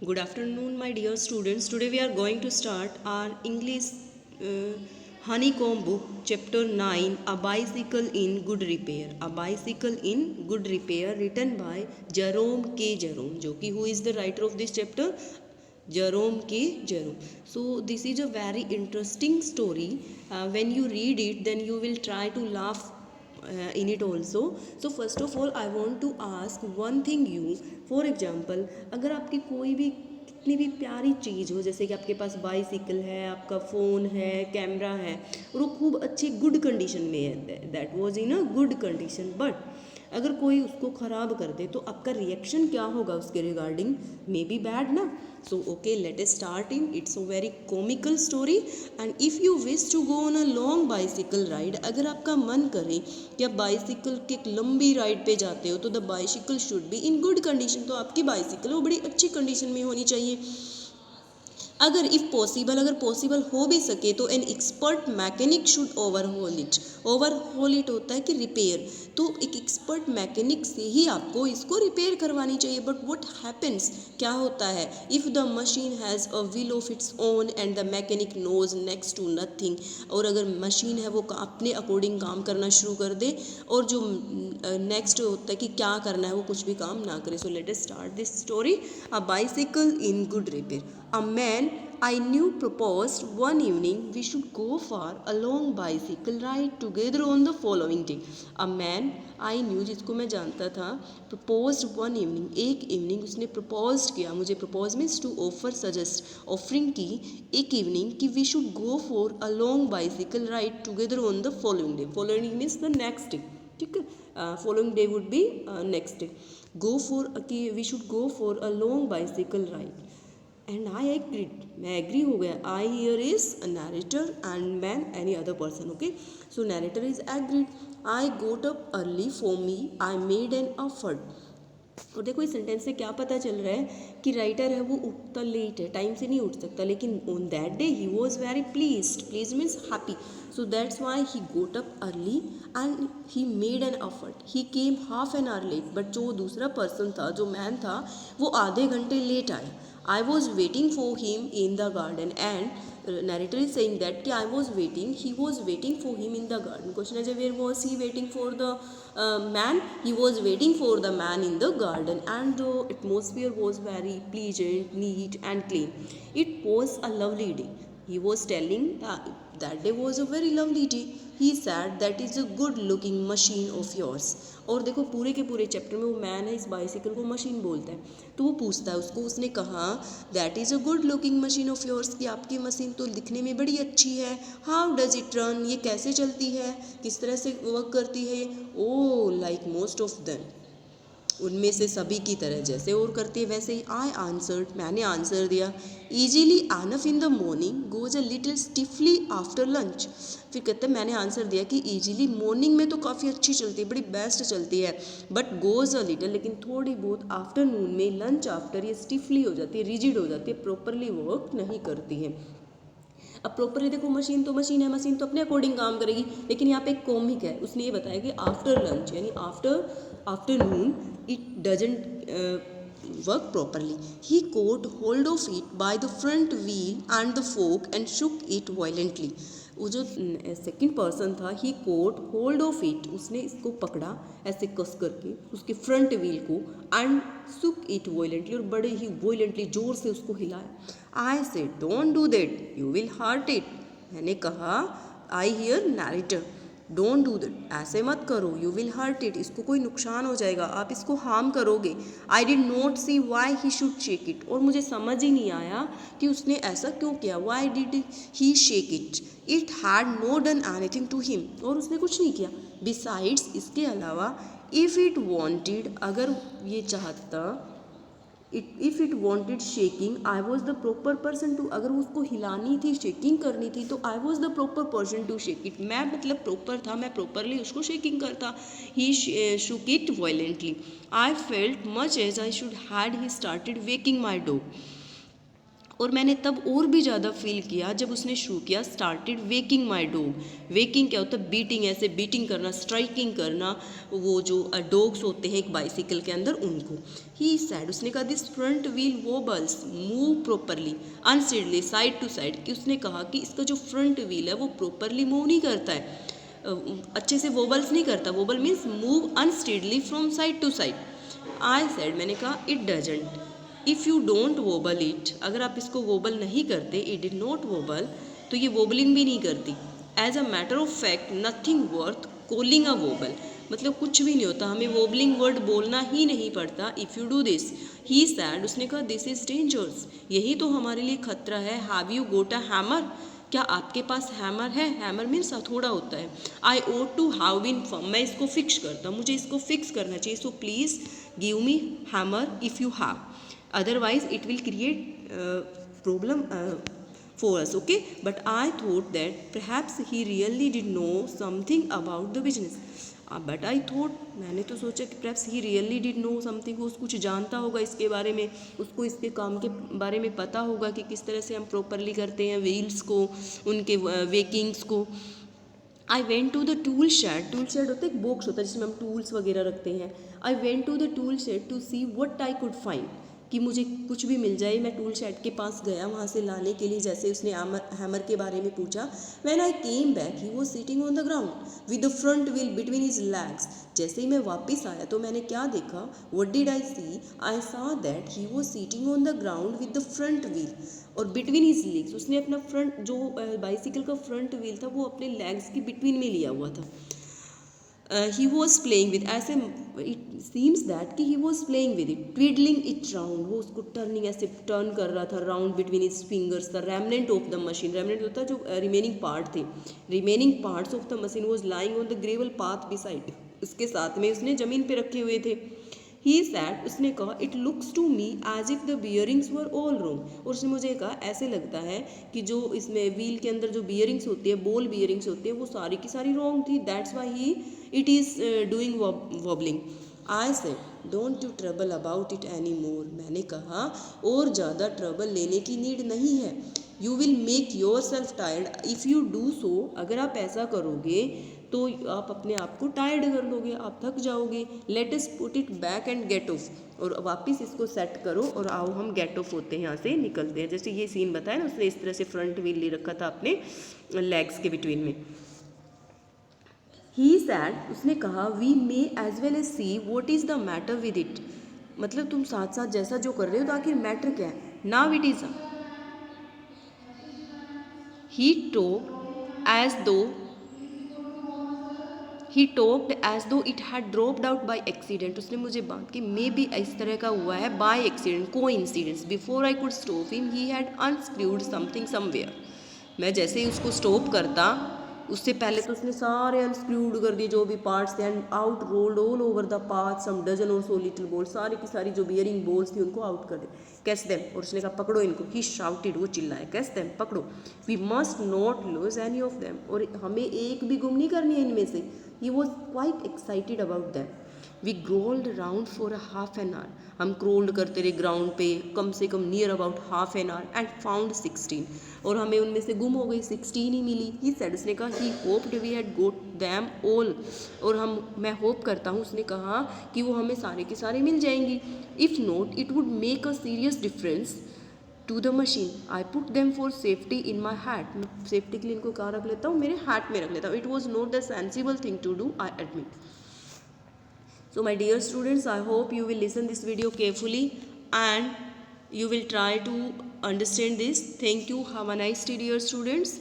Good afternoon, my dear students. Today we are going to start our English honeycomb book, chapter 9, A Bicycle in Good Repair. A Bicycle in Good Repair, written by Jerome K. Jerome, जो कि who is the writer of this chapter? Jerome K. Jerome. So this is a very interesting story. When you read it, then you will try to laugh in it also. So first of all I want to ask one thing you, for example, अगर आपकी कोई भी कितनी भी प्यारी चीज़ हो, जैसे कि आपके पास बाइसिकल है, आपका फ़ोन है, कैमरा है, और वो खूब अच्छी गुड कंडीशन में है, that was in a good condition, but अगर कोई उसको ख़राब कर दे तो आपका रिएक्शन क्या होगा उसके रिगार्डिंग? मे बी बैड ना. So okay, let us start in. It's a very comical story. And if you wish to go on a long bicycle ride, अगर आपका मन करे कि आप बाइसिकल की एक लंबी राइड पे जाते हो, तो the bicycle should be in good condition. तो आपकी बाइसिकल वो बड़ी अच्छी कंडीशन में होनी चाहिए. अगर इफ़ पॉसिबल, अगर पॉसिबल हो भी सके तो an expert mechanic should overhaul it. Overhaul it होता है कि रिपेयर. तो एक एक्सपर्ट मैकेनिक से ही आपको इसको रिपेयर करवानी चाहिए. बट व्हाट हैपन्स, क्या होता है, if the machine has a wheel of its own and the mechanic knows next to nothing. और अगर मशीन है वो अपने अकॉर्डिंग काम करना शुरू कर दे, और जो नेक्स्ट होता है कि क्या करना है वो कुछ भी काम ना करे. So let us start this story. A bicycle in good repair. A man I knew proposed one evening we should go for a long bicycle ride together on the following day. A man I knew, जिसको मैं जानता था, proposed one evening, एक evening उसने proposed किया. मुझे propose means to offer, suggest, offering की एक evening कि we should go for a long bicycle ride together on the following day. Following means the next day. ठीक है, following day would be next day. Go for कि we should go for a long bicycle ride. And I agreed, मैं agree हो गया. I hear is a narrator and man any other person. Okay, so narrator is agreed. I goat up early for me, I made an effort. और देखो इस sentence से क्या पता चल रहा है कि राइटर है वो उठता लेट है, टाइम से नहीं उठ सकता, लेकिन on that day he was very pleased. Please means happy. So that's why he got up early and he made an effort. He came half an hour late. But जो दूसरा person था, जो man था, वो आधे घंटे late आए. I was waiting for him in the garden, and narrator is saying that कि I was waiting, he was waiting for him in the garden. Question is, where was he waiting for the man? He was waiting for the man in the garden, and the atmosphere was very pleasant, neat and clean. It was a lovely day. He was telling that day was a very lovely day. He said that is a good looking machine of yours. और देखो पूरे के पूरे chapter में वो man है इस bicycle को मशीन बोलता है. तो वो पूछता है उसको, उसने कहा that is a good looking machine of yours, कि आपकी मशीन तो दिखने में बड़ी अच्छी है. हाउ डज इट रन, ये कैसे चलती है, किस तरह से वर्क करती है. ओ लाइक मोस्ट ऑफ देम, उनमें से सभी की तरह, जैसे और करती है वैसे ही. आई आंसर्ड, मैंने आंसर दिया. Easily enough in the morning, goes a little stiffly after lunch. फिर कहते हैं मैंने आंसर दिया कि ईजीली मॉर्निंग में तो काफ़ी अच्छी चलती है, बड़ी बेस्ट चलती है, बट गोज अ लिटिल, लेकिन थोड़ी बहुत आफ्टरनून में, लंच आफ्टर, ये स्टिफली हो जाती है, रिजिड हो जाती है, प्रॉपरली वर्क नहीं करती है. अब प्रॉपरली देखो मशीन तो मशीन है, मशीन तो अपने अकॉर्डिंग काम करेगी, लेकिन यहाँ पे एक कॉमिक है. उसने ये बताया कि आफ्टर लंच यानी afternoon it doesn't work properly. He caught hold of it by the front wheel and the fork and shook it violently. वो जो सेकंड पर्सन था, ही कोट होल्ड ऑफ इट, उसने इसको पकड़ा ऐसे कस करके उसके फ्रंट व्हील को, एंड सुक इट वॉयलेंटली, और बड़े ही वॉयलेंटली जोर से उसको हिलाया. I said don't do that, you will hurt it. मैंने कहा, I hear narrator, don't do that, ऐसे मत करो, यू विल हर्ट इट, इसको कोई नुकसान हो जाएगा, आप इसको हार्म करोगे. I did not see why he should shake it, और मुझे समझ ही नहीं आया कि उसने ऐसा क्यों किया. Why did he shake it, it had no done anything to him, और उसने कुछ नहीं किया. बिसाइड्स, इसके अलावा, इफ़ इट वॉन्टेड, अगर ये चाहता, if it wanted shaking, I was the proper person to, अगर उसको हिलानी थी, शेकिंग करनी थी, तो I was the proper person to shake it, मैं मतलब प्रॉपर था, मैं प्रॉपरली उसको शेकिंग करता. He shook it violently. I felt much as I should had he started waking my dog. और मैंने तब और भी ज़्यादा फील किया जब उसने शुरू किया started waking my dog. Waking क्या होता है? बीटिंग, ऐसे बीटिंग करना, स्ट्राइकिंग करना, वो जो डॉग्स होते हैं एक बाइसिकल के अंदर उनको। ही सैड, उसने कहा this front wheel wobbles move properly unsteadily side to side, कि उसने कहा कि इसका जो फ्रंट व्हील है वो प्रॉपरली मूव नहीं करता है, अच्छे से वोबल्स नहीं करता। Wobble means move unsteadily from side to side. I said, मैंने कहा it doesn't, if you don't wobble it, अगर आप इसको वोबल नहीं करते, इट डिड नॉट वोबल, तो ये वोबलिंग भी नहीं करती। As a matter of fact nothing worth calling a wobble, मतलब कुछ भी नहीं होता, हमें वोबलिंग वर्ड बोलना ही नहीं पड़ता। If you do this, he said, उसने कहा दिस इज़ डेंजरस, यही तो हमारे लिए खतरा है। Have you got a hammer, क्या आपके पास हैमर है? हैमर मीन्स हथौड़ा होता है। आई ओट टू हैव बीन फर्म, मैं इसको फिक्स करता, मुझे इसको फिक्स करना चाहिए। So please give me hammer if you have, otherwise it will create problem for us, okay? But I thought that perhaps he really did know something about the business, but I thought, मैंने तो सोचा कि perhaps he really did know something, वो कुछ जानता होगा इसके बारे में, उसको इसके काम के बारे में पता होगा कि किस तरह से हम प्रॉपरली करते हैं व्हील्स को, उनके वेकिंग्स को। I went to the tool shed, tool shed होता है एक बॉक्स होता है जिसमें हम टूल्स वगैरह रखते हैं। I went to the tool shed to see what I could find, कि मुझे कुछ भी मिल जाए। मैं टूल शेड के पास गया वहाँ से लाने के लिए, जैसे उसने हैमर के बारे में पूछा। When I came back he was sitting on the ground with the front wheel between his legs, जैसे ही मैं वापस आया तो मैंने क्या देखा? What did I see? I saw that he was sitting on the ground with the front wheel, और बिटवीन हिज लेग्स, उसने अपना फ्रंट जो बाइसिकल का फ्रंट व्हील था वो अपने लेग्स के बिटवीन में लिया हुआ था। ही वॉज प्लेइंग विद, ऐसे इट सीम्स दैट कि he was playing with it, twiddling it round, वो उसको टर्निंग, ऐसे टर्न कर रहा था round between his fingers. The remnant of the machine, remnant होता है जो रिमेनिंग पार्ट थे, remaining parts of the machine was lying on the gravel path beside, उसके साथ में उसने जमीन पे रखे हुए थे। ही सैड, उसने कहा it looks to me as if the bearings were all wrong, और उसने मुझे कहा ऐसे लगता है कि जो इसमें व्हील के अंदर जो बियरिंग्स होती है, बॉल बियरिंग्स होती है, वो सारी की सारी रॉन्ग थी। That's why he it is doing wobbling. I said don't you trouble about it any more, मैंने कहा और ज़्यादा ट्रबल लेने की नीड नहीं है। You will make your self tired if you do so, अगर आप ऐसा करोगे तो आप अपने आप को टायर्ड कर लोगे, आप थक जाओगे। Let us put it back and get off, और वापस इसको सेट करो और आओ हम गेट ऑफ होते हैं, यहाँ से निकलते हैं। जैसे ये सीन बताया ना, उसने इस तरह से फ्रंट व्हील ले रखा था अपने लेग्स के बिटवीन में। ही सैड, उसने कहा we may as well as see what is the matter with it, मतलब तुम साथ साथ जैसा जो कर रहे हो तो आखिर मैटर क्या है। Now it is, he talked as though he talked as though it had dropped out by accident, उसने मुझे बात की मे बी इस तरह का हुआ है बाई एक्सीडेंट, को incidence. Before I could stop him he had unscrewed something somewhere, मैं जैसे ही उसको स्टॉप करता उससे पहले तो उसने सारे अनस्क्रूड कर दिए जो भी पार्ट्स थे, and out rolled all over the path some dozen or so little ball, सारी की सारी जो बियरिंग बॉल्स थी उनको आउट कर दे। कैच देम, और उसने कहा पकड़ो इनको। ही शाउटेड, वो चिल्लाए, कैच देम, पकड़ो। We must not lose any of them, और हमें एक भी गुम नहीं करनी है इनमें से। He was quite excited about them. We growled round for a half an hour, हम क्रोल्ड करते रहे ग्राउंड पे कम से कम near about half an hour, and found 16, और हमें उनमें से गुम हो गई 16 ही मिली। ही सेड, उसने कहा he hoped we had got them all, और मैं होप करता हूँ, उसने कहा कि वो हमें सारे के सारे मिल जाएंगी। If not it would make a serious difference to the machine, I put them for safety in my hat, मैं सेफ्टी के लिए इनको कहाँ रख लेता हूँ, मेरे हैट में रख लेता हूँ। It was not the sensible thing to do, I admit. So my dear students, I hope you will listen this video carefully and you will try to understand this. Thank you. Have a nice day, dear students.